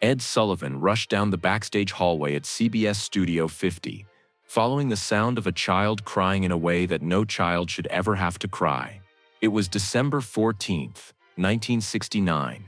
Ed Sullivan rushed down the backstage hallway at CBS Studio 50, following the sound of a child crying in a way that no child should ever have to cry. It was December 14th, 1969,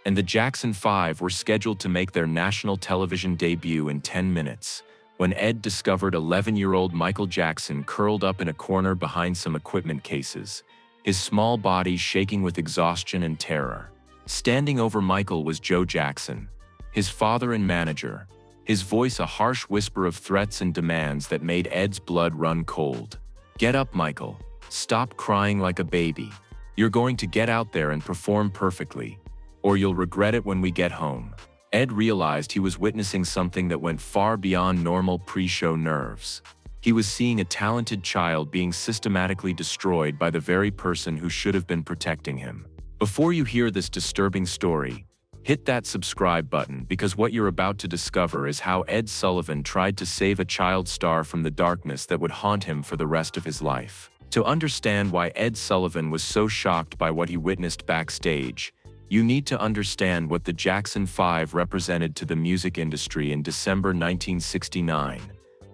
and the Jackson 5 were scheduled to make their national television debut in 10 minutes, when Ed discovered 11-year-old Michael Jackson curled up in a corner behind some equipment cases, his small body shaking with exhaustion and terror. Standing over Michael was Joe Jackson, his father and manager, his voice a harsh whisper of threats and demands that made Ed's blood run cold. "Get up, Michael. Stop crying like a baby. You're going to get out there and perform perfectly, or you'll regret it when we get home." Ed realized he was witnessing something that went far beyond normal pre-show nerves. He was seeing a talented child being systematically destroyed by the very person who should have been protecting him. Before you hear this disturbing story, hit that subscribe button, because what you're about to discover is how Ed Sullivan tried to save a child star from the darkness that would haunt him for the rest of his life. To understand why Ed Sullivan was so shocked by what he witnessed backstage, you need to understand what the Jackson 5 represented to the music industry in December 1969,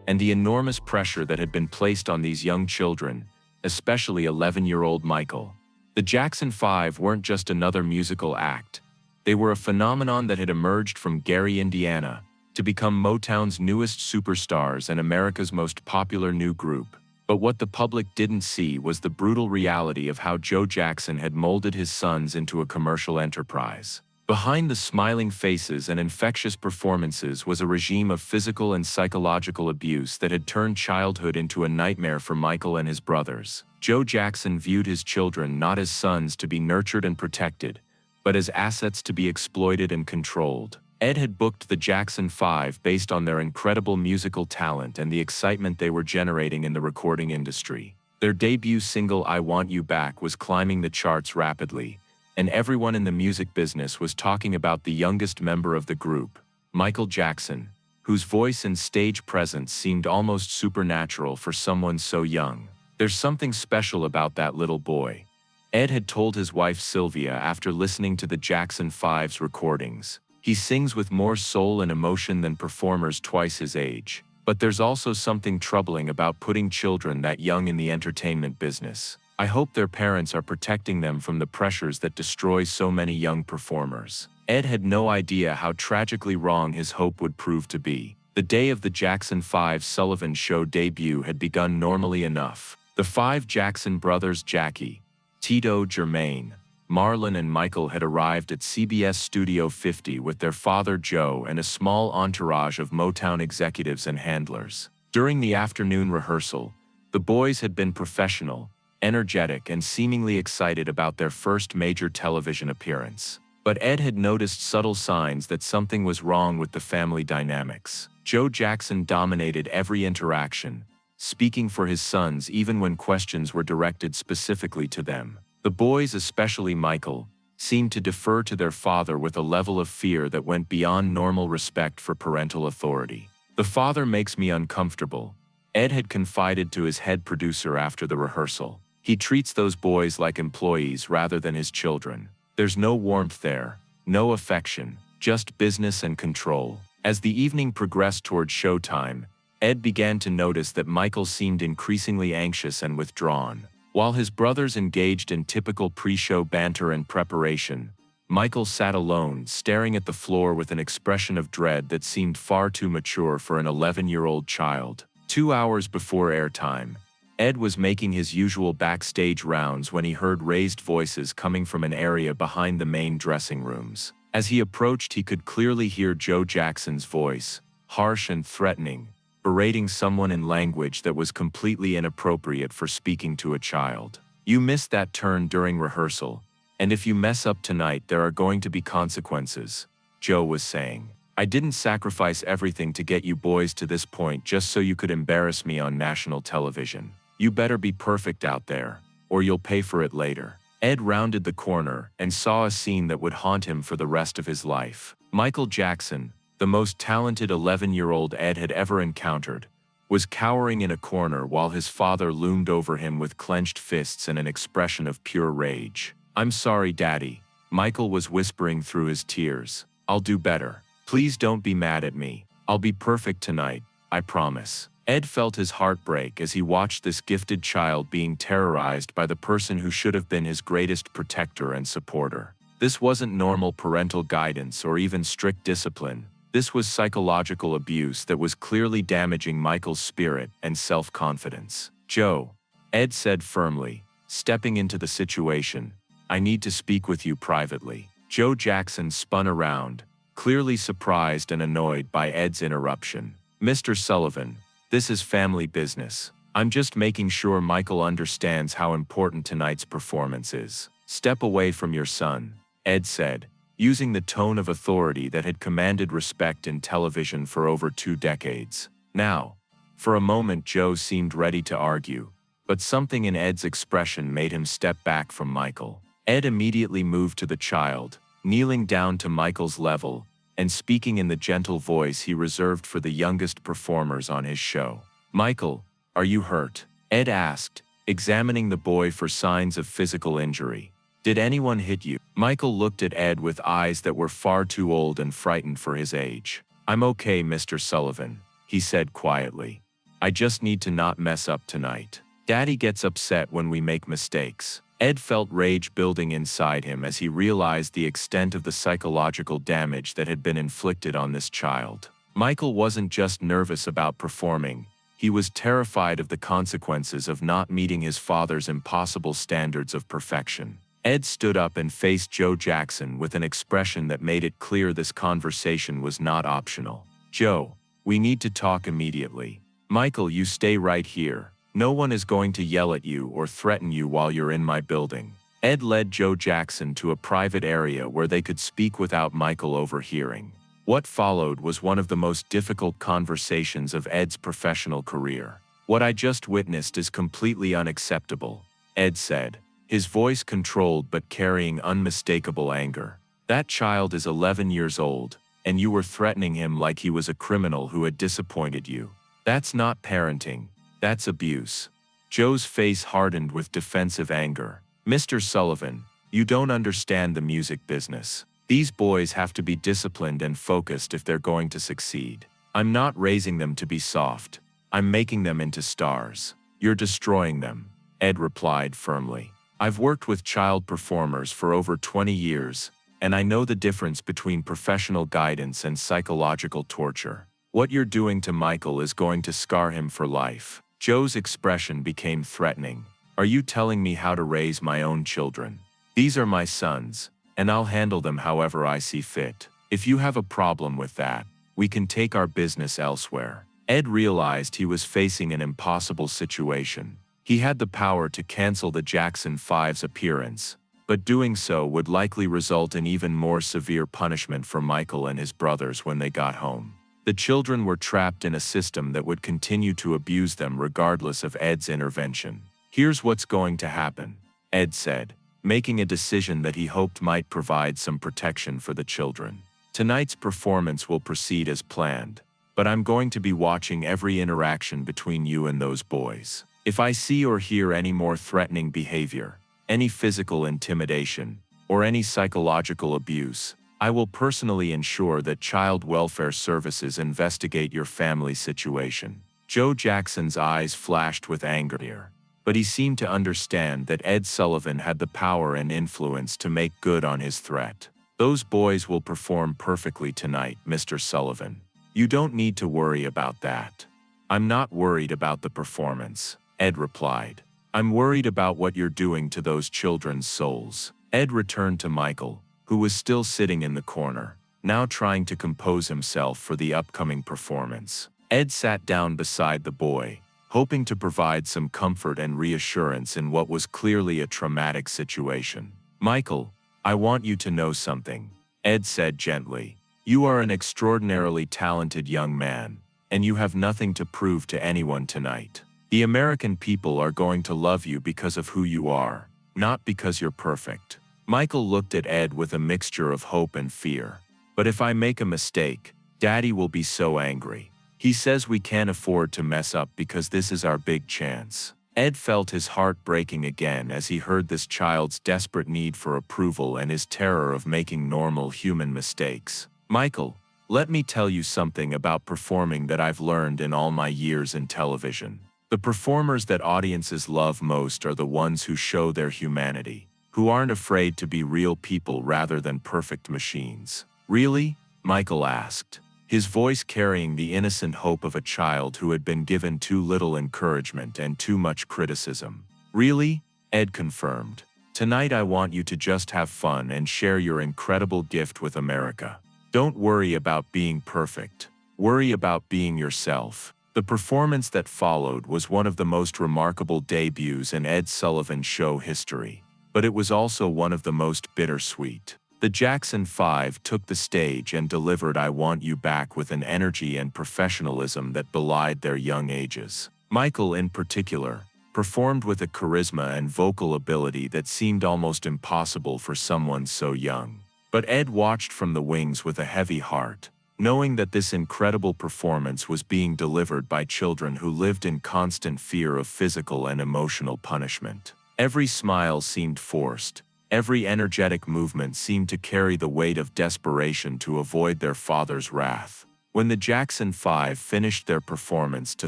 and the enormous pressure that had been placed on these young children, especially 11-year-old Michael. The Jackson 5 weren't just another musical act. They were a phenomenon that had emerged from Gary, Indiana, to become Motown's newest superstars and America's most popular new group. But what the public didn't see was the brutal reality of how Joe Jackson had molded his sons into a commercial enterprise. Behind the smiling faces and infectious performances was a regime of physical and psychological abuse that had turned childhood into a nightmare for Michael and his brothers. Joe Jackson viewed his children not as sons to be nurtured and protected, but as assets to be exploited and controlled. Ed had booked the Jackson 5 based on their incredible musical talent and the excitement they were generating in the recording industry. Their debut single "I Want You Back" was climbing the charts rapidly, and everyone in the music business was talking about the youngest member of the group, Michael Jackson, whose voice and stage presence seemed almost supernatural for someone so young. "There's something special about that little boy," Ed had told his wife Sylvia after listening to the Jackson 5's recordings. "He sings with more soul and emotion than performers twice his age. But there's also something troubling about putting children that young in the entertainment business. I hope their parents are protecting them from the pressures that destroy so many young performers." Ed had no idea how tragically wrong his hope would prove to be. The day of the Jackson 5 Sullivan Show debut had begun normally enough. The 5 Jackson brothers, Jackie, Tito, Jermaine, Marlon and Michael, had arrived at CBS Studio 50 with their father Joe and a small entourage of Motown executives and handlers. During the afternoon rehearsal, the boys had been professional, energetic, and seemingly excited about their first major television appearance. But Ed had noticed subtle signs that something was wrong with the family dynamics. Joe Jackson dominated every interaction, speaking for his sons even when questions were directed specifically to them. The boys, especially Michael, seemed to defer to their father with a level of fear that went beyond normal respect for parental authority. "The father makes me uncomfortable," Ed had confided to his head producer after the rehearsal. "He treats those boys like employees rather than his children. There's no warmth there, no affection, just business and control." As the evening progressed toward showtime, Ed began to notice that Michael seemed increasingly anxious and withdrawn. While his brothers engaged in typical pre-show banter and preparation, Michael sat alone, staring at the floor with an expression of dread that seemed far too mature for an 11-year-old child. 2 hours before airtime, Ed was making his usual backstage rounds when he heard raised voices coming from an area behind the main dressing rooms. As he approached, he could clearly hear Joe Jackson's voice, harsh and threatening, berating someone in language that was completely inappropriate for speaking to a child. "You missed that turn during rehearsal, and if you mess up tonight, there are going to be consequences," Joe was saying. "I didn't sacrifice everything to get you boys to this point just so you could embarrass me on national television. You better be perfect out there, or you'll pay for it later." Ed rounded the corner and saw a scene that would haunt him for the rest of his life. Michael Jackson, the most talented 11-year-old Ed had ever encountered, was cowering in a corner while his father loomed over him with clenched fists and an expression of pure rage. "I'm sorry, Daddy," Michael was whispering through his tears. "I'll do better. Please don't be mad at me. I'll be perfect tonight, I promise. Ed felt his heart break as he watched this gifted child being terrorized by the person who should have been his greatest protector and supporter. This wasn't normal parental guidance or even strict discipline. This was psychological abuse that was clearly damaging Michael's spirit and self-confidence. "Joe," Ed said firmly, stepping into the situation, "I need to speak with you privately." Joe Jackson spun around, clearly surprised and annoyed by Ed's interruption. "Mr. Sullivan, this is family business. I'm just making sure Michael understands how important tonight's performance is." "Step away from your son," Ed said, using the tone of authority that had commanded respect in television for over 2 decades. Now, for a moment Joe seemed ready to argue, but something in Ed's expression made him step back from Michael. Ed immediately moved to the child, kneeling down to Michael's level, and speaking in the gentle voice he reserved for the youngest performers on his show. "Michael, are you hurt?" Ed asked, examining the boy for signs of physical injury. "Did anyone hit you?" Michael looked at Ed with eyes that were far too old and frightened for his age. "I'm okay, Mr. Sullivan," he said quietly. "I just need to not mess up tonight. Daddy gets upset when we make mistakes." Ed felt rage building inside him as he realized the extent of the psychological damage that had been inflicted on this child. Michael wasn't just nervous about performing, he was terrified of the consequences of not meeting his father's impossible standards of perfection. Ed stood up and faced Joe Jackson with an expression that made it clear this conversation was not optional. "Joe, we need to talk immediately. Michael, you stay right here. No one is going to yell at you or threaten you while you're in my building." Ed led Joe Jackson to a private area where they could speak without Michael overhearing. What followed was one of the most difficult conversations of Ed's professional career. "What I just witnessed is completely unacceptable," Ed said, his voice controlled but carrying unmistakable anger. "That child is 11 years old, and you were threatening him like he was a criminal who had disappointed you. That's not parenting. That's abuse." Joe's face hardened with defensive anger. "Mr. Sullivan, you don't understand the music business. These boys have to be disciplined and focused if they're going to succeed. I'm not raising them to be soft. I'm making them into stars." "You're destroying them," Ed replied firmly. "I've worked with child performers for over 20 years, and I know the difference between professional guidance and psychological torture. What you're doing to Michael is going to scar him for life." Joe's expression became threatening. "Are you telling me how to raise my own children? These are my sons, and I'll handle them however I see fit. If you have a problem with that, we can take our business elsewhere." Ed realized he was facing an impossible situation. He had the power to cancel the Jackson 5's appearance, but doing so would likely result in even more severe punishment for Michael and his brothers when they got home. The children were trapped in a system that would continue to abuse them regardless of Ed's intervention. "Here's what's going to happen," Ed said, making a decision that he hoped might provide some protection for the children. "Tonight's performance will proceed as planned, but I'm going to be watching every interaction between you and those boys. If I see or hear any more threatening behavior, any physical intimidation, or any psychological abuse, I will personally ensure that Child Welfare Services investigate your family situation." Joe Jackson's eyes flashed with anger here, but he seemed to understand that Ed Sullivan had the power and influence to make good on his threat. "Those boys will perform perfectly tonight, Mr. Sullivan. You don't need to worry about that." "I'm not worried about the performance," Ed replied. "I'm worried about what you're doing to those children's souls." Ed returned to Michael, who was still sitting in the corner, now trying to compose himself for the upcoming performance. Ed sat down beside the boy, hoping to provide some comfort and reassurance in what was clearly a traumatic situation. "Michael, I want you to know something," Ed said gently. "You are an extraordinarily talented young man, and you have nothing to prove to anyone tonight. The American people are going to love you because of who you are, not because you're perfect." Michael looked at Ed with a mixture of hope and fear. "But if I make a mistake, Daddy will be so angry. He says we can't afford to mess up because this is our big chance." Ed felt his heart breaking again as he heard this child's desperate need for approval and his terror of making normal human mistakes. "Michael, Let me tell you something about performing that I've learned in all my years in television. The performers that audiences love most are the ones who show their humanity, who aren't afraid to be real people rather than perfect machines. Really? Michael asked, his voice carrying the innocent hope of a child who had been given too little encouragement and too much criticism. Really? Ed confirmed. Tonight I want you to just have fun and share your incredible gift with America. Don't worry about being perfect. Worry about being yourself. The performance that followed was one of the most remarkable debuts in Ed Sullivan's show history, but it was also one of the most bittersweet. The Jackson 5 took the stage and delivered I Want You Back with an energy and professionalism that belied their young ages. Michael, in particular, performed with a charisma and vocal ability that seemed almost impossible for someone so young. But Ed watched from the wings with a heavy heart, knowing that this incredible performance was being delivered by children who lived in constant fear of physical and emotional punishment. Every smile seemed forced. Every energetic movement seemed to carry the weight of desperation to avoid their father's wrath. When the Jackson 5 finished their performance to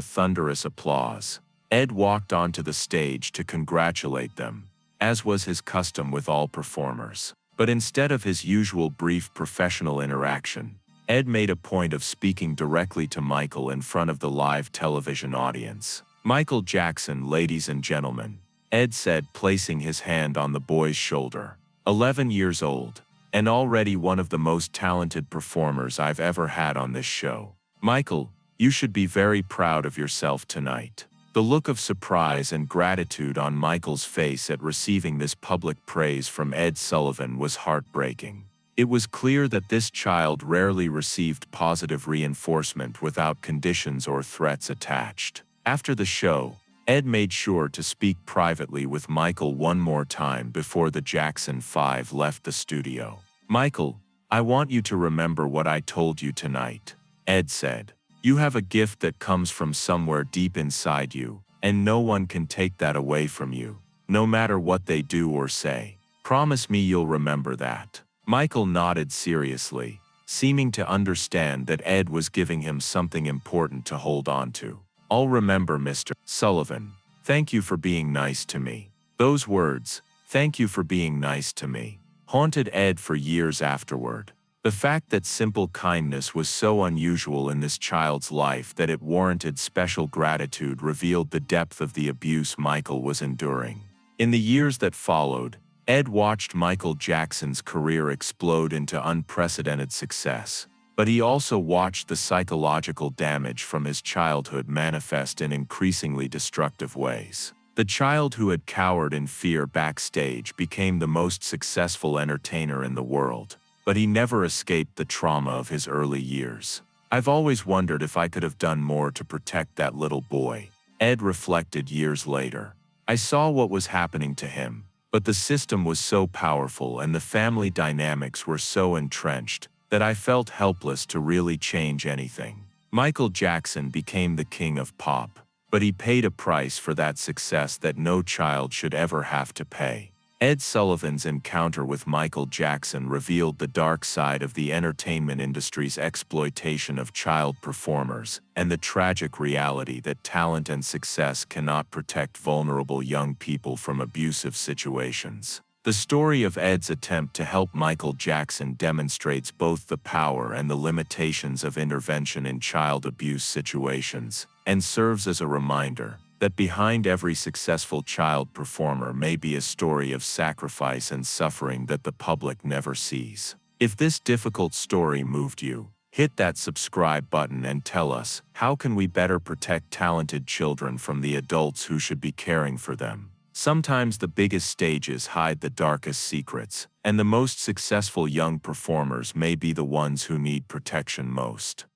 thunderous applause, Ed walked onto the stage to congratulate them, as was his custom with all performers. But instead of his usual brief professional interaction, Ed made a point of speaking directly to Michael in front of the live television audience. "Michael Jackson, ladies and gentlemen," Ed said, placing his hand on the boy's shoulder. 11 years old, and already one of the most talented performers I've ever had on this show. Michael, you should be very proud of yourself tonight. The look of surprise and gratitude on Michael's face at receiving this public praise from Ed Sullivan was heartbreaking. It was clear that this child rarely received positive reinforcement without conditions or threats attached. After the show, Ed made sure to speak privately with Michael one more time before the Jackson 5 left the studio. "Michael, I want you to remember what I told you tonight," Ed said. "You have a gift that comes from somewhere deep inside you, and no one can take that away from you, no matter what they do or say. Promise me you'll remember that." Michael nodded seriously, seeming to understand that Ed was giving him something important to hold on to. "I'll remember, Mr. Sullivan. Thank you for being nice to me." Those words, "thank you for being nice to me," haunted Ed for years afterward. The fact that simple kindness was so unusual in this child's life that it warranted special gratitude revealed the depth of the abuse Michael was enduring. In the years that followed, Ed watched Michael Jackson's career explode into unprecedented success, but he also watched the psychological damage from his childhood manifest in increasingly destructive ways. The child who had cowered in fear backstage became the most successful entertainer in the world, but he never escaped the trauma of his early years. "I've always wondered if I could have done more to protect that little boy," Ed reflected years later. "I saw what was happening to him, but the system was so powerful and the family dynamics were so entrenched that I felt helpless to really change anything." Michael Jackson became the king of pop, but he paid a price for that success that no child should ever have to pay. Ed Sullivan's encounter with Michael Jackson revealed the dark side of the entertainment industry's exploitation of child performers and the tragic reality that talent and success cannot protect vulnerable young people from abusive situations. The story of Ed's attempt to help Michael Jackson demonstrates both the power and the limitations of intervention in child abuse situations, and serves as a reminder that behind every successful child performer may be a story of sacrifice and suffering that the public never sees. If this difficult story moved you, hit that subscribe button and tell us, how can we better protect talented children from the adults who should be caring for them? Sometimes the biggest stages hide the darkest secrets, and the most successful young performers may be the ones who need protection most.